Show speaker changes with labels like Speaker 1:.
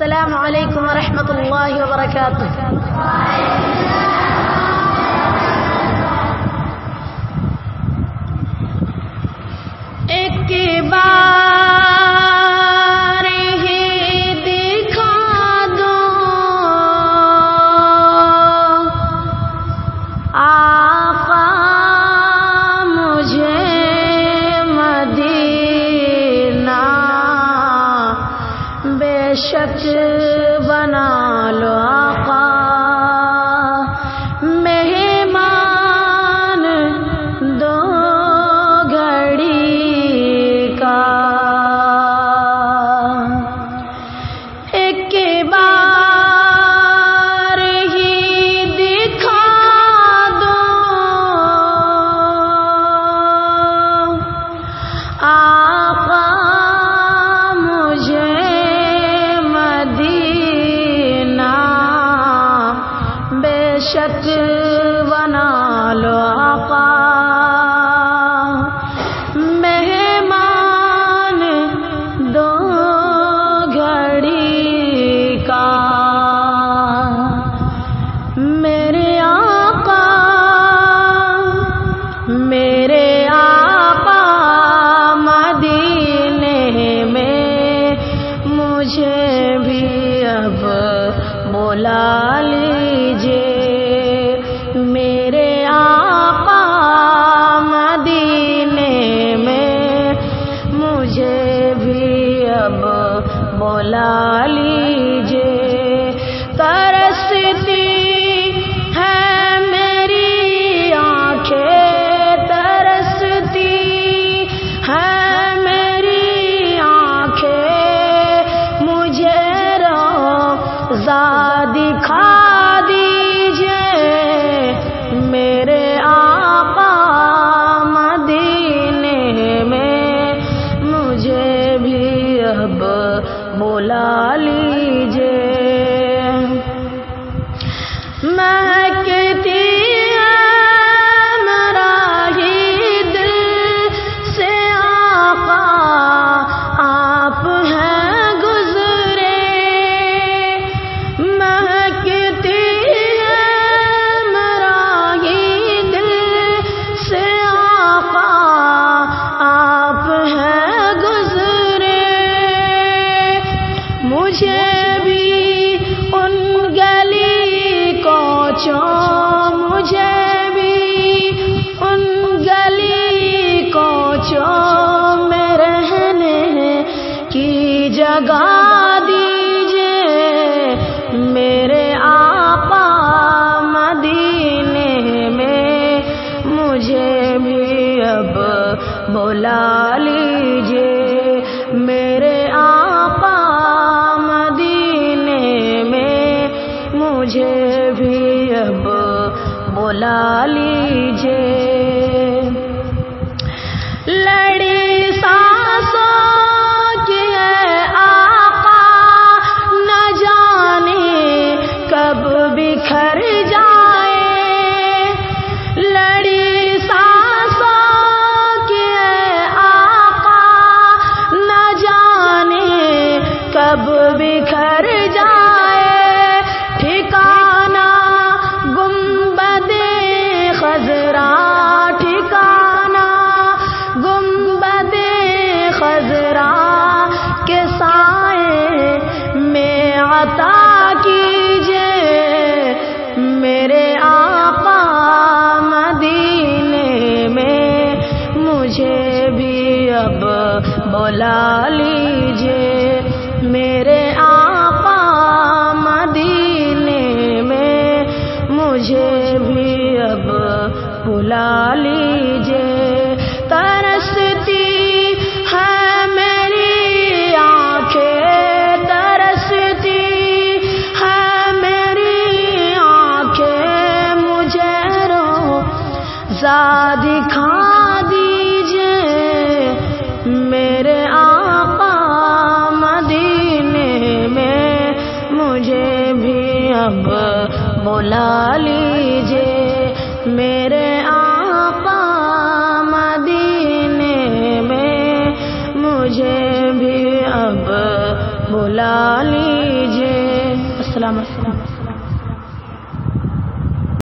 Speaker 1: السلام علیکم ورحمۃ اللہ وبرکاتہ. ایک بار ہی دکھا دو آقا مجھے مدینہ، بے شک بنا لو آقا مہمان دو گھڑی کا. ایک بار ہی دکھا دو آقا مجھے مدینہ، بے شک بنا لو آقا مہمان دو گھڑی کا. میرے آقا میرے آقا مدینے میں مجھے بھی اب بلا لیجیے. میرے آقا مدینے میں مجھے بھی اب بلا لیجیے. ترستی ہے میری آنکھیں، ترستی ہے میری آنکھیں، مجھے روضہ دکھا دیجیے. میرے آقا مدینے میں مجھے بھی اب بلا لیجیے. مہکتی ہے میرا ہی دل سے آقا آپ ہیں گزرے. مہکتی ہے میرا ہی دل سے آقا آپ ہیں گزرے. مجھے بھی ان گلی کوچوں، مجھے بھی ان گلی کوچوں میں رہنے کی جگہ دیجیے. میرے آقا مدینے میں مجھے بھی اب بلا لیجیے. میرے آقا مدینے میں مجھے بھی اب بلا لیجیے. لڑی سانسوں کی ہے آقا نہ جانے کب بکھر جائے. لڑی سانسوں کی ہے آقا نہ جانے کب بکھر جائے. ٹھکانہ گنبد خضرا، ٹھکانہ گنبد خضرا کے سائے میں عطا کیجیے. میرے آقا مدینے میں مجھے بھی اب بلا لیجیے. میرے آقا مدینے میں مجھے بھی اب بلا لیجیے. ترستی ہے میری آنکھیں، ترستی ہے میری آنکھیں، مجھے روضہ دکھا دیجیے. میرے آقا مدینے میں مجھے بھی اب بلا لیجیے. میرے آقا مدینے میں مجھے بھی اب بلا لیجیے. السلام